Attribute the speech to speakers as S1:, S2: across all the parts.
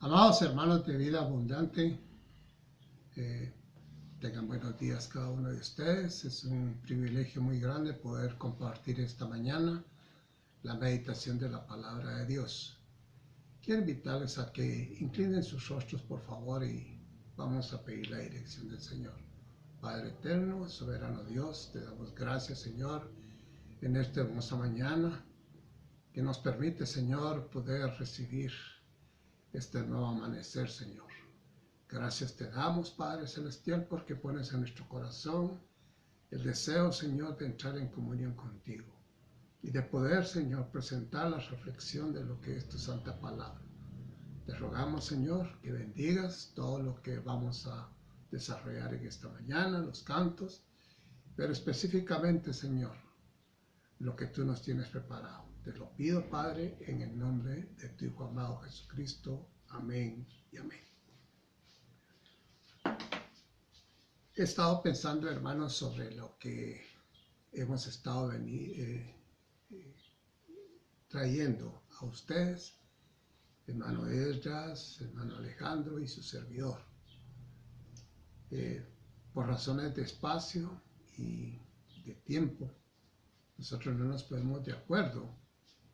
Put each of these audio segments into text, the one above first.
S1: Amados hermanos de vida abundante, tengan buenos días cada uno de ustedes. Es un privilegio muy grande poder compartir esta mañana la meditación de la palabra de Dios. Quiero invitarles a que inclinen sus rostros, por favor, y vamos a pedir la dirección del Señor. Padre eterno, soberano Dios, te damos gracias, Señor, en esta hermosa mañana que nos permite, Señor, poder recibir este nuevo amanecer, Señor. Gracias te damos, Padre Celestial, porque pones en nuestro corazón el deseo, Señor, de entrar en comunión contigo y de poder, Señor, presentar la reflexión de lo que es tu santa palabra. Te rogamos, Señor, que bendigas todo lo que vamos a desarrollar en esta mañana, los cantos, pero específicamente, Señor, lo que tú nos tienes preparado. Te lo pido, Padre, en el nombre de tu Hijo amado Jesucristo. Amén y amén. He estado pensando, hermanos, sobre lo que hemos estado trayendo a ustedes, hermano Esdras, hermano Alejandro y su servidor. Por razones de espacio y de tiempo, nosotros no nos ponemos de acuerdo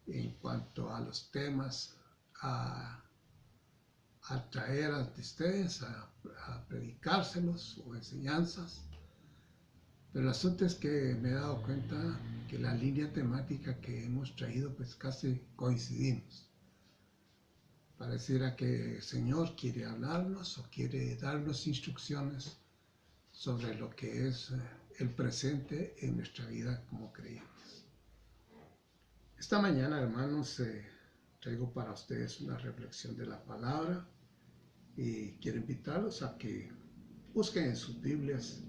S1: en cuanto a los temas a traer ante ustedes, a predicárselos o enseñanzas. Pero el asunto es que me he dado cuenta que la línea temática que hemos traído pues casi coincidimos. Pareciera que el Señor quiere hablarnos o quiere darnos instrucciones sobre lo que es el presente en nuestra vida como creyentes. Esta mañana, hermanos, traigo para ustedes una reflexión de la palabra y quiero invitarlos a que busquen en sus Biblias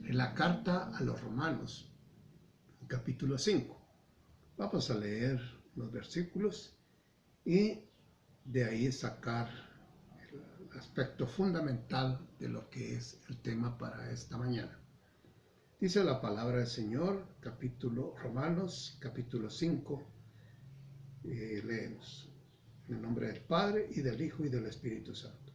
S1: en la carta a los Romanos, capítulo 5. Vamos a leer los versículos y de ahí sacar el aspecto fundamental de lo que es el tema para esta mañana. Dice la palabra del Señor, Romanos, capítulo 5, leemos. En el nombre del Padre, y del Hijo, y del Espíritu Santo.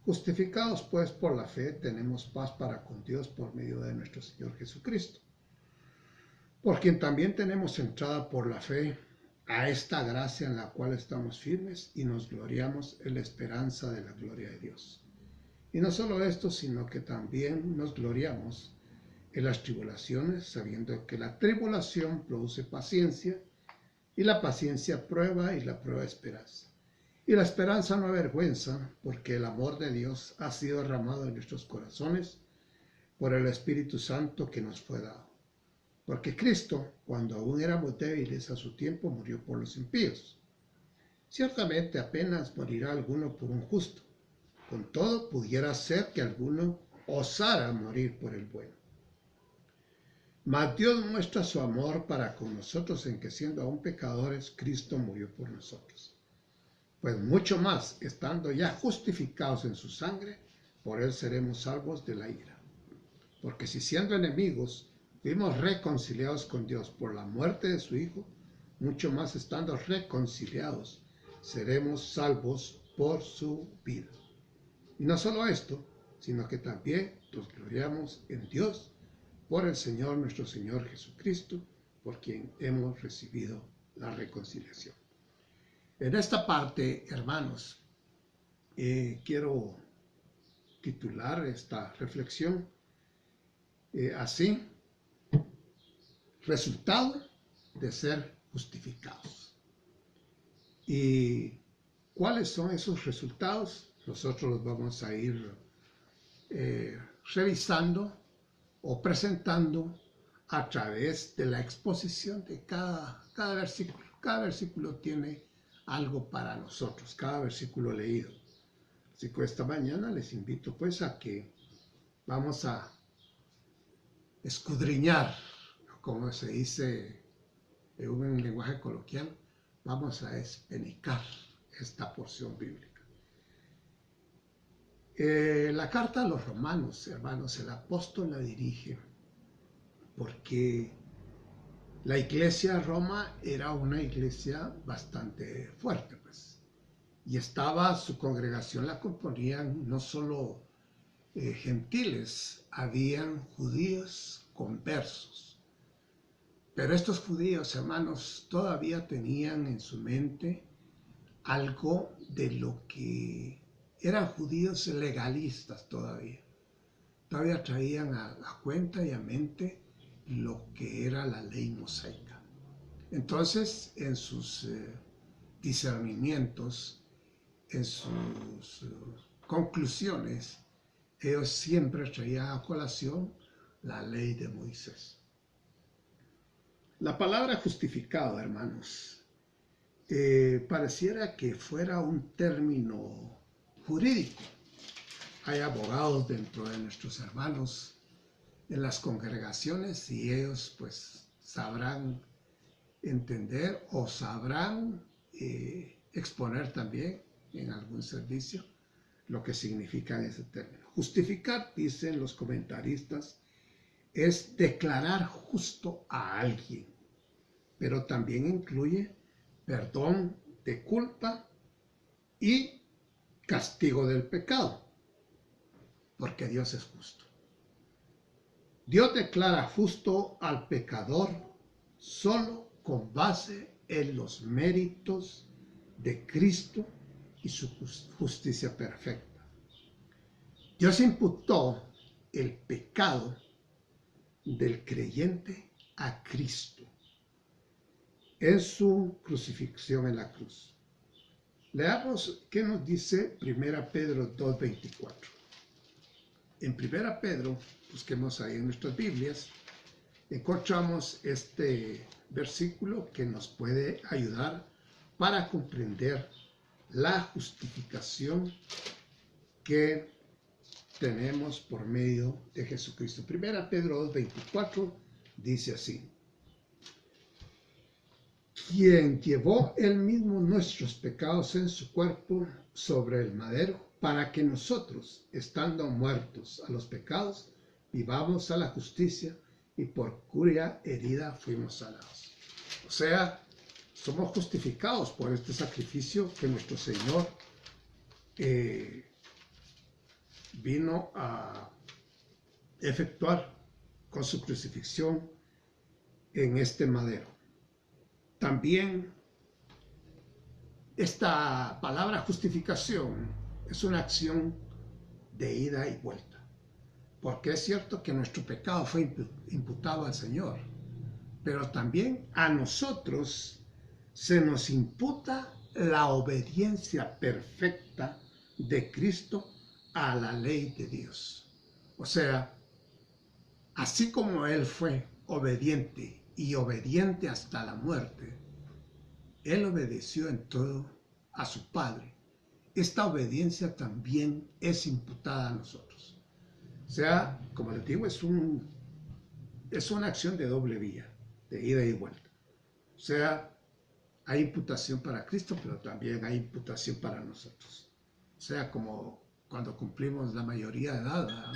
S1: Justificados pues por la fe, tenemos paz para con Dios por medio de nuestro Señor Jesucristo, por quien también tenemos entrada por la fe a esta gracia en la cual estamos firmes y nos gloriamos en la esperanza de la gloria de Dios. Y no solo esto, sino que también nos gloriamos en las tribulaciones, sabiendo que la tribulación produce paciencia, y la paciencia prueba, y la prueba esperanza. Y la esperanza no avergüenza, porque el amor de Dios ha sido derramado en nuestros corazones por el Espíritu Santo que nos fue dado. Porque Cristo, cuando aún éramos débiles a su tiempo, murió por los impíos. Ciertamente apenas morirá alguno por un justo. Con todo, pudiera ser que alguno osara morir por el bueno. Mas Dios muestra su amor para con nosotros en que, siendo aún pecadores, Cristo murió por nosotros. Pues mucho más, estando ya justificados en su sangre, por él seremos salvos de la ira. Porque si siendo enemigos fuimos reconciliados con Dios por la muerte de su Hijo, mucho más estando reconciliados seremos salvos por su vida. Y no solo esto, sino que también nos gloriamos en Dios por el Señor nuestro Señor Jesucristo, por quien hemos recibido la reconciliación. En esta parte, hermanos, quiero titular esta reflexión así: resultado de ser justificados. ¿Y cuáles son esos resultados? Nosotros los vamos a ir revisando o presentando a través de la exposición de cada versículo. Cada versículo tiene algo para nosotros, cada versículo leído. Así que esta mañana les invito pues a que vamos a escudriñar, como se dice en un lenguaje coloquial, vamos a espenicar esta porción bíblica. La carta a los Romanos, hermanos, el apóstol la dirige porque la iglesia de Roma era una iglesia bastante fuerte, pues. Y estaba su congregación, la componían no solo gentiles, habían judíos conversos. Pero estos judíos, hermanos, todavía tenían en su mente algo de lo que eran judíos legalistas todavía. Todavía traían a cuenta y a mente lo que era la ley mosaica. Entonces, en sus discernimientos, en sus conclusiones, ellos siempre traían a colación la ley de Moisés. La palabra justificado, hermanos, pareciera que fuera un término jurídico. Hay abogados dentro de nuestros hermanos en las congregaciones y ellos pues sabrán entender o sabrán exponer también en algún servicio lo que significa ese término. Justificar, dicen los comentaristas, es declarar justo a alguien, pero también incluye perdón de culpa y castigo del pecado, porque Dios es justo. Dios declara justo al pecador solo con base en los méritos de Cristo y su justicia perfecta. Dios imputó el pecado del creyente a Cristo en su crucifixión en la cruz. Leamos qué nos dice 1 Pedro 2:24. En 1 Pedro, busquemos ahí en nuestras Biblias, encontramos este versículo que nos puede ayudar para comprender la justificación que tenemos por medio de Jesucristo. 1 Pedro 2:24 dice así: quien llevó él mismo nuestros pecados en su cuerpo sobre el madero, para que nosotros, estando muertos a los pecados, vivamos a la justicia, y por cuya herida fuimos sanados. O sea, somos justificados por este sacrificio que nuestro Señor vino a efectuar con su crucifixión en este madero. También esta palabra justificación es una acción de ida y vuelta, porque es cierto que nuestro pecado fue imputado al Señor, pero también a nosotros se nos imputa la obediencia perfecta de Cristo a la ley de Dios. O sea, así como Él fue obediente y obediente hasta la muerte, Él obedeció en todo a su Padre. Esta obediencia también es imputada a nosotros. O sea, como les digo, es una acción de doble vía, de ida y vuelta. O sea, hay imputación para Cristo, pero también hay imputación para nosotros. O sea, como cuando cumplimos la mayoría de edad, ¿verdad?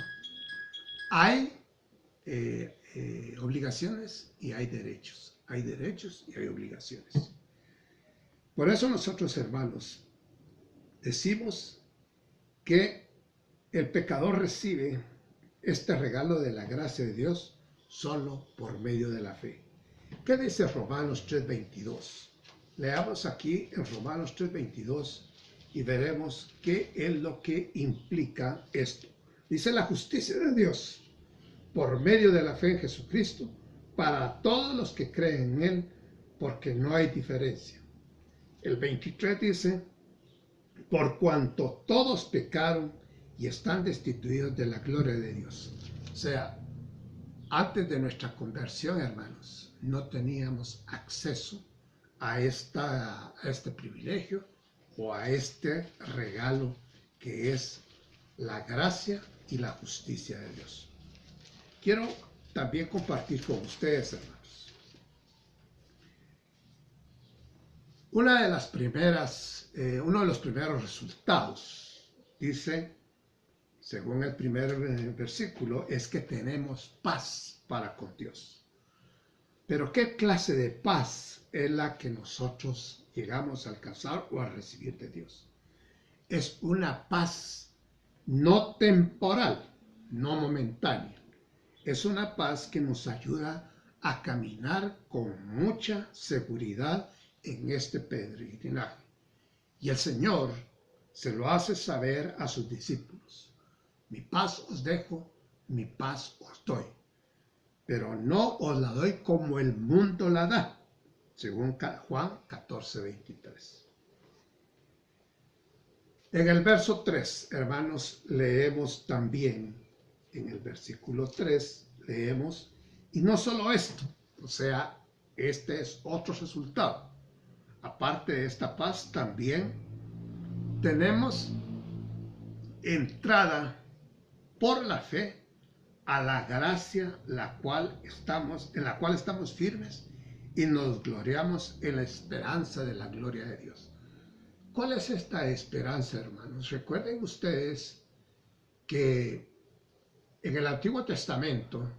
S1: Hay obligaciones y hay derechos. Hay derechos y hay obligaciones. Por eso nosotros, hermanos, decimos que el pecador recibe este regalo de la gracia de Dios solo por medio de la fe. ¿Qué dice Romanos 3:22? Leamos aquí en Romanos 3:22 y veremos qué es lo que implica esto. Dice: la justicia de Dios por medio de la fe en Jesucristo para todos los que creen en Él, porque no hay diferencia. El 23 dice: por cuanto todos pecaron y están destituidos de la gloria de Dios. O sea, antes de nuestra conversión, hermanos, no teníamos acceso a este privilegio o a este regalo que es la gracia y la justicia de Dios. Quiero también compartir con ustedes, hermanos, uno de los primeros resultados, dice, según el primer versículo, es que tenemos paz para con Dios. Pero ¿qué clase de paz es la que nosotros llegamos a alcanzar o a recibir de Dios? es una paz no temporal, no momentánea. Es una paz que nos ayuda a caminar con mucha seguridad en este peregrinaje. Y el Señor se lo hace saber a sus discípulos. Mi paz os dejo, mi paz os doy. Pero no os la doy como el mundo la da, según Juan 14:23. En el verso 3, hermanos, leemos también, en el versículo 3, leemos, y no solo esto, o sea, este es otro resultado. Aparte de esta paz, también tenemos entrada por la fe a la gracia en la cual estamos firmes y nos gloriamos en la esperanza de la gloria de Dios. ¿Cuál es esta esperanza, hermanos? Recuerden ustedes que en el Antiguo Testamento,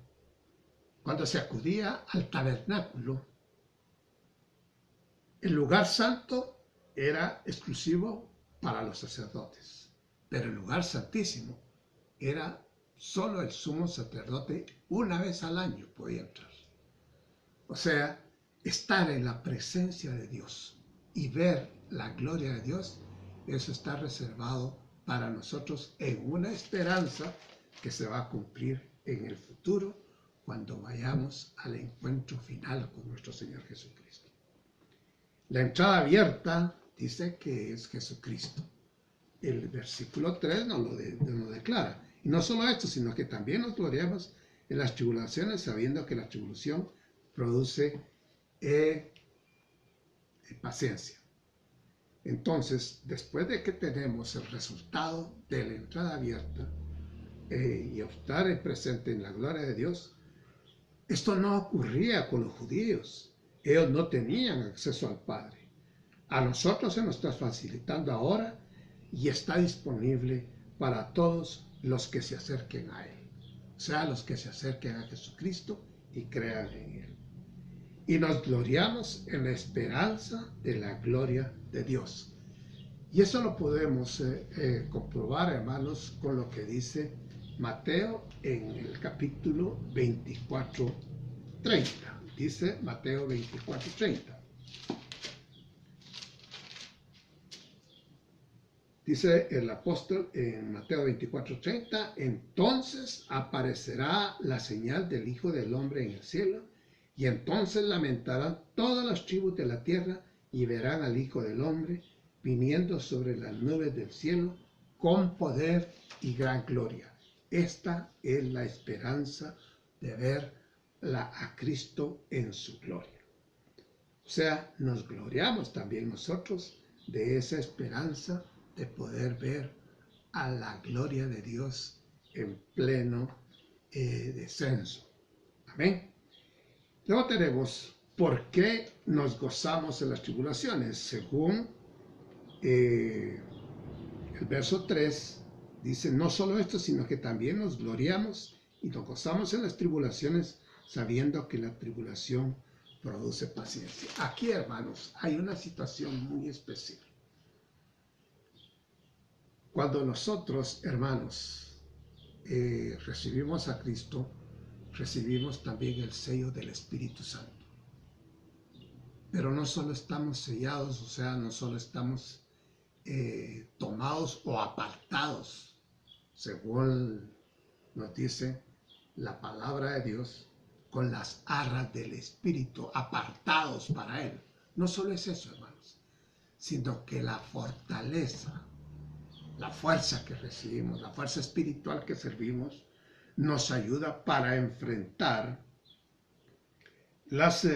S1: cuando se acudía al tabernáculo, el lugar santo era exclusivo para los sacerdotes, pero el lugar santísimo era solo el sumo sacerdote una vez al año podía entrar. O sea, estar en la presencia de Dios y ver la gloria de Dios, eso está reservado para nosotros en una esperanza que se va a cumplir en el futuro cuando vayamos al encuentro final con nuestro Señor Jesucristo. La entrada abierta dice que es Jesucristo. El versículo 3 nos lo declara. Y no solo esto, sino que también nos gloriamos en las tribulaciones, sabiendo que la tribulación produce paciencia. Entonces, después de que tenemos el resultado de la entrada abierta y estar presente en la gloria de Dios, esto no ocurría con los judíos. Ellos no tenían acceso al Padre. A nosotros se nos está facilitando ahora y está disponible para todos los que se acerquen a Él. O sea, los que se acerquen a Jesucristo y crean en Él. Y nos gloriamos en la esperanza de la gloria de Dios. Y eso lo podemos comprobar, hermanos, con lo que dice Mateo en el capítulo 24:30. Dice Mateo 24:30. Dice el apóstol en Mateo 24:30, entonces aparecerá la señal del Hijo del Hombre en el cielo, y entonces lamentarán todas las tribus de la tierra y verán al Hijo del Hombre viniendo sobre las nubes del cielo con poder y gran gloria. Esta es la esperanza de ver a Cristo en su gloria. O sea, nos gloriamos también nosotros de esa esperanza de poder ver a la gloria de Dios en pleno descenso. Amén. Luego tenemos por qué nos gozamos en las tribulaciones. Según el verso 3, dice, no solo esto, sino que también nos gloriamos y nos gozamos en las tribulaciones, sabiendo que la tribulación produce paciencia. Aquí, hermanos, hay una situación muy especial. Cuando nosotros, hermanos, recibimos a Cristo, recibimos también el sello del Espíritu Santo. Pero no solo estamos sellados, o sea, no solo estamos tomados o apartados, según nos dice la palabra de Dios, con las arras del Espíritu, apartados para Él. No solo es eso, hermanos, sino que la fortaleza, la fuerza que recibimos, la fuerza espiritual que servimos, nos ayuda para enfrentar las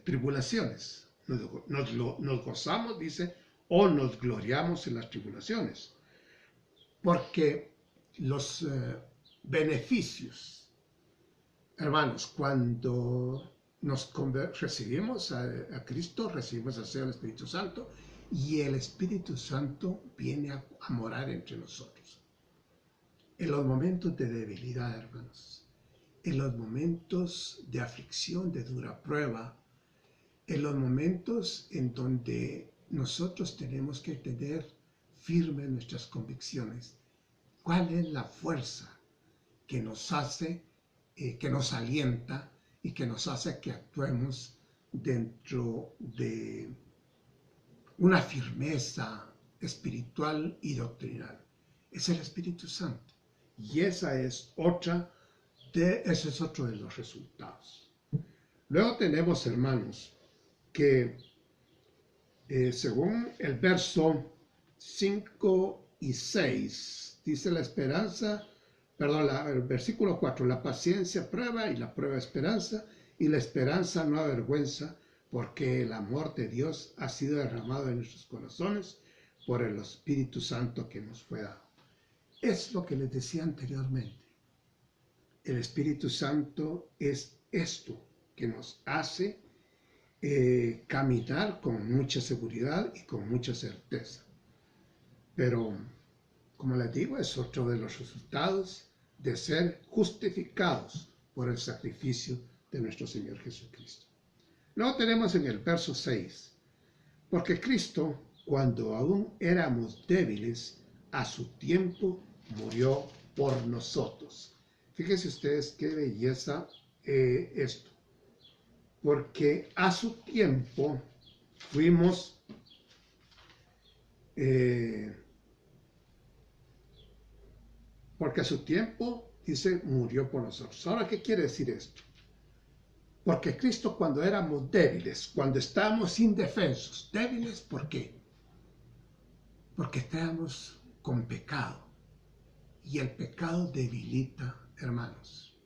S1: tribulaciones. Nos gozamos, dice, o nos gloriamos en las tribulaciones, porque los beneficios, hermanos, cuando recibimos a Cristo, recibimos el sello del Espíritu Santo, y el Espíritu Santo viene a morar entre nosotros. En los momentos de debilidad, hermanos, en los momentos de aflicción, de dura prueba, en los momentos en donde nosotros tenemos que tener firmes nuestras convicciones. ¿Cuál es la fuerza que nos hace, que nos alienta y que nos hace que actuemos dentro de una firmeza espiritual y doctrinal? Es el Espíritu Santo. Y ese es otro de los resultados. Luego tenemos, hermanos, que según el verso 5 y 6, dice el versículo 4, la paciencia prueba y la prueba esperanza, y la esperanza no avergüenza, porque el amor de Dios ha sido derramado en nuestros corazones por el Espíritu Santo que nos fue dado. Es lo que les decía anteriormente. El Espíritu Santo es esto que nos hace caminar con mucha seguridad y con mucha certeza. Pero, como les digo, es otro de los resultados de ser justificados por el sacrificio de nuestro Señor Jesucristo. Luego tenemos en el verso 6, porque Cristo, cuando aún éramos débiles, a su tiempo murió por nosotros. Fíjense ustedes qué belleza esto. Porque a su tiempo fuimos porque a su tiempo, dice, murió por nosotros. Ahora, ¿qué quiere decir esto? Porque Cristo, cuando éramos débiles, cuando estábamos indefensos, débiles, ¿por qué? Porque estábamos con pecado. Y el pecado debilita, hermanos.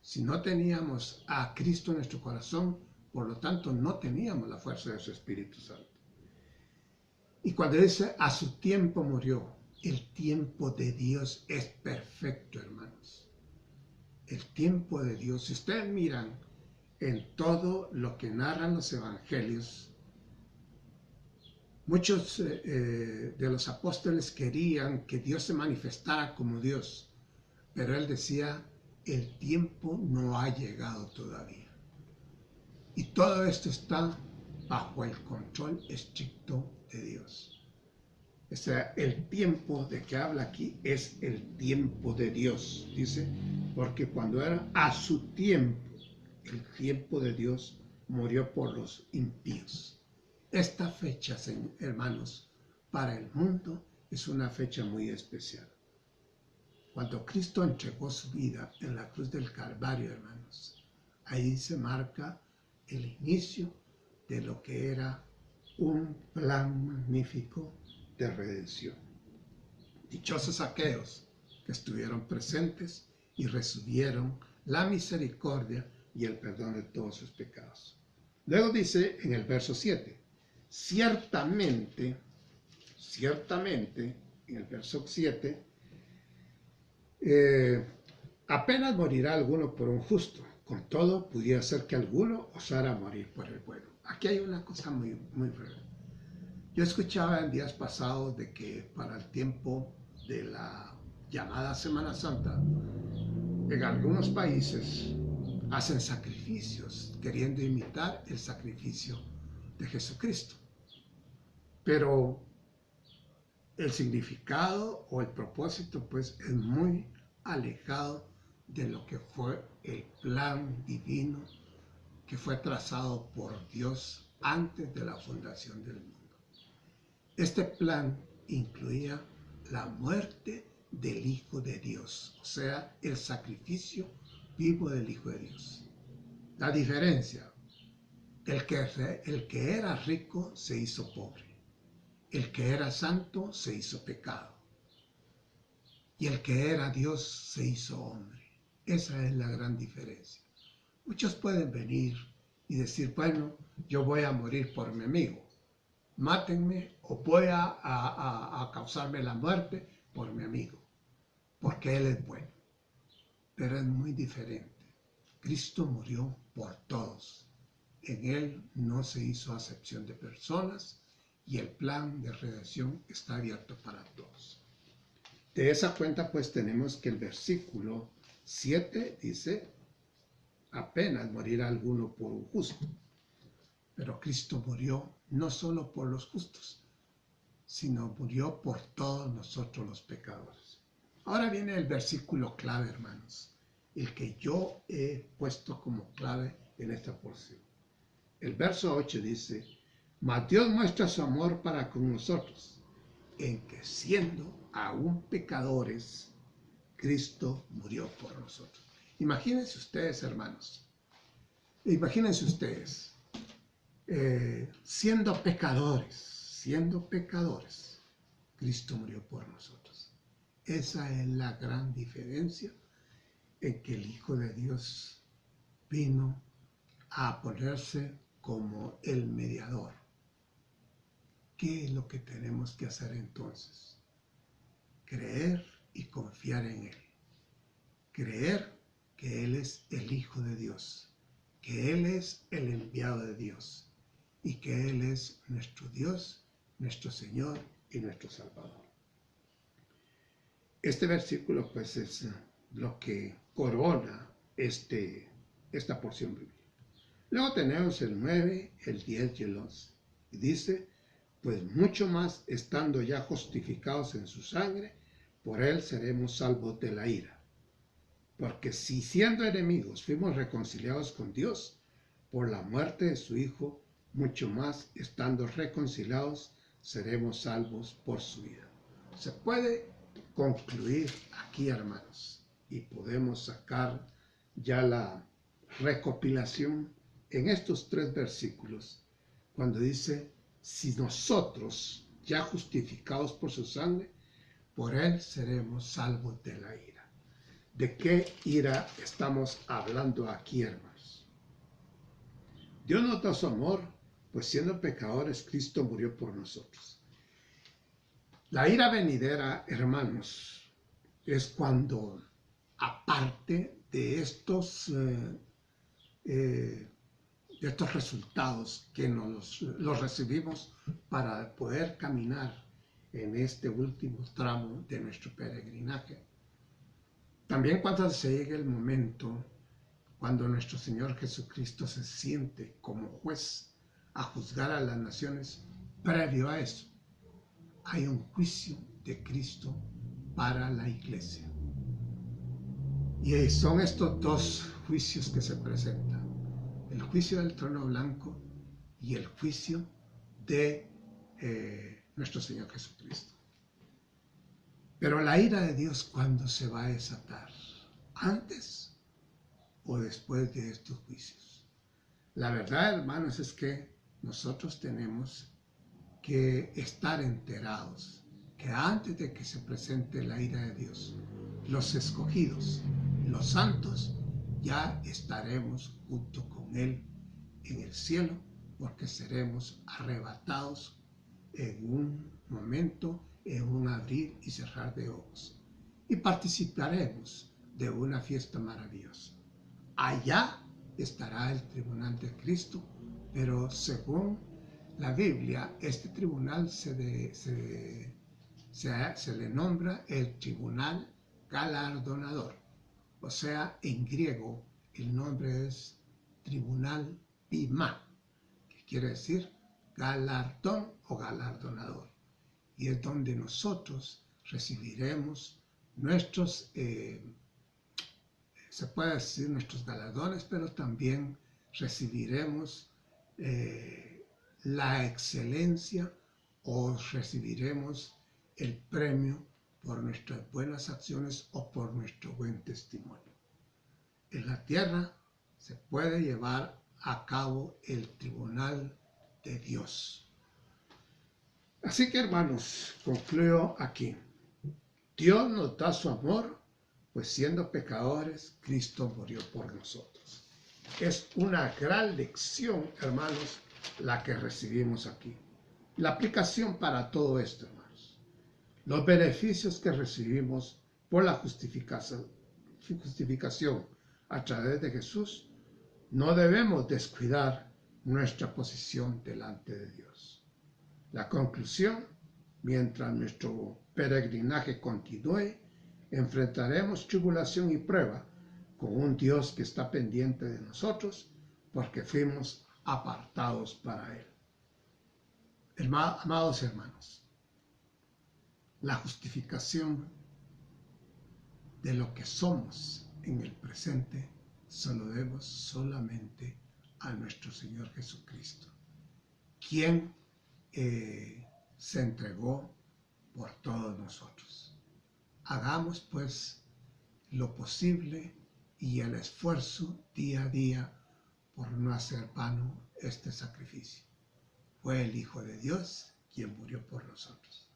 S1: Si no teníamos a Cristo en nuestro corazón, por lo tanto no teníamos la fuerza de su Espíritu Santo. Y cuando dice a su tiempo murió, el tiempo de Dios es perfecto, hermanos. El tiempo de Dios, si ustedes miran en todo lo que narran los evangelios, muchos de los apóstoles querían que Dios se manifestara como Dios, pero él decía, el tiempo no ha llegado todavía. Y todo esto está bajo el control estricto de Dios. O sea, el tiempo de que habla aquí es el tiempo de Dios, dice, porque cuando era a su tiempo, el tiempo de Dios murió por los impíos. Esta fecha, hermanos, para el mundo es una fecha muy especial. Cuando Cristo entregó su vida en la cruz del Calvario, hermanos, ahí se marca el inicio de lo que era un plan magnífico de redención. Dichosos aquellos que estuvieron presentes y recibieron la misericordia y el perdón de todos sus pecados. Luego dice en el verso 7, ciertamente, en el verso 7, apenas morirá alguno por un justo, con todo pudiera ser que alguno osara morir por el bueno. Aquí hay una cosa muy breve. Yo escuchaba en días pasados de que para el tiempo de la llamada Semana Santa, en algunos países hacen sacrificios queriendo imitar el sacrificio de Jesucristo. Pero el significado o el propósito pues es muy alejado de lo que fue el plan divino que fue trazado por Dios antes de la fundación del mundo. Este plan incluía la muerte del Hijo de Dios, o sea, el sacrificio vivo del Hijo de Dios. La diferencia, el que era rico se hizo pobre, el que era santo se hizo pecado, y el que era Dios se hizo hombre. Esa es la gran diferencia. Muchos pueden venir y decir, bueno, yo voy a morir por mi amigo. Mátenme o voy a causarme la muerte por mi amigo, porque él es bueno. Pero es muy diferente. Cristo murió por todos. En él no se hizo acepción de personas y el plan de redención está abierto para todos. De esa cuenta pues tenemos que el versículo 7 dice, apenas morirá alguno por un justo. Pero Cristo murió no solo por los justos, sino murió por todos nosotros los pecadores. Ahora viene el versículo clave, hermanos, el que yo he puesto como clave en esta porción. El verso 8 dice, mas Dios muestra su amor para con nosotros, en que siendo aún pecadores, Cristo murió por nosotros. Imagínense ustedes, hermanos, imagínense ustedes, siendo pecadores, Cristo murió por nosotros. Esa es la gran diferencia en que el Hijo de Dios vino a ponerse como el mediador. ¿Qué es lo que tenemos que hacer entonces? Creer y confiar en Él. Creer que Él es el Hijo de Dios, que Él es el enviado de Dios y que Él es nuestro Dios, nuestro Señor y nuestro Salvador. Este versículo pues es lo que corona esta porción bíblica. Luego tenemos el 9, el 10 y el 11. Y dice, pues mucho más estando ya justificados en su sangre, por Él seremos salvos de la ira. Porque si siendo enemigos fuimos reconciliados con Dios por la muerte de su Hijo, mucho más estando reconciliados seremos salvos por su vida. Se puede concluir aquí, hermanos, y podemos sacar ya la recopilación en estos 3 versículos, cuando dice, si nosotros, ya justificados por su sangre, por Él seremos salvos de la ira. ¿De qué ira estamos hablando aquí, hermanos? Dios nos da su amor, pues siendo pecadores, Cristo murió por nosotros. La ira venidera, hermanos, es cuando, aparte de estos resultados que los recibimos para poder caminar en este último tramo de nuestro peregrinaje, también cuando se llegue el momento, cuando nuestro Señor Jesucristo se siente como juez a juzgar a las naciones, previo a eso, hay un juicio de Cristo para la iglesia. Y son estos 2 juicios que se presentan. El juicio del trono blanco y el juicio de nuestro Señor Jesucristo. Pero la ira de Dios, ¿cuándo se va a desatar? ¿Antes o después de estos juicios? La verdad, hermanos, es que nosotros tenemos que estar enterados que antes de que se presente la ira de Dios, los escogidos, los santos, ya estaremos junto con Él en el cielo, porque seremos arrebatados en un momento, en un abrir y cerrar de ojos, y participaremos de una fiesta maravillosa. Allá estará el tribunal de Cristo, pero según la Biblia, este tribunal se le nombra el tribunal galardonador. O sea, en griego el nombre es tribunal pima, que quiere decir galardón o galardonador. Y es donde nosotros recibiremos nuestros, se puede decir nuestros galardones, pero también recibiremos la excelencia o recibiremos el premio por nuestras buenas acciones o por nuestro buen testimonio. En la tierra se puede llevar a cabo el tribunal de Dios. Así que, hermanos, concluyo aquí. Dios nos da su amor, pues siendo pecadores, Cristo murió por nosotros. Es una gran lección, hermanos, la que recibimos aquí. La aplicación para todo esto, hermanos. Los beneficios que recibimos por la justificación a través de Jesús, no debemos descuidar nuestra posición delante de Dios. La conclusión, mientras nuestro peregrinaje continúe, enfrentaremos tribulación y prueba con un Dios que está pendiente de nosotros porque fuimos apartados para Él. Amados hermanos, la justificación de lo que somos en el presente se lo debemos solamente a nuestro Señor Jesucristo, quien se entregó por todos nosotros. Hagamos pues lo posible y el esfuerzo día a día por no hacer vano este sacrificio. Fue el Hijo de Dios quien murió por nosotros.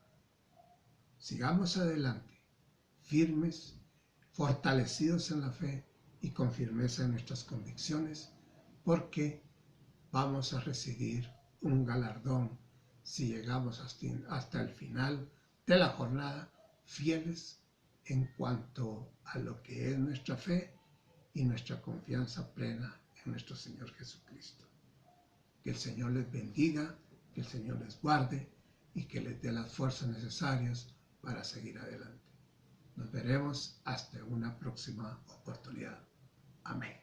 S1: Sigamos adelante, firmes, fortalecidos en la fe y con firmeza en nuestras convicciones, porque vamos a recibir un galardón si llegamos hasta el final de la jornada, fieles en cuanto a lo que es nuestra fe y nuestra confianza plena en nuestro Señor Jesucristo. Que el Señor les bendiga, que el Señor les guarde y que les dé las fuerzas necesarias para seguir adelante. Nos veremos hasta una próxima oportunidad. Amén.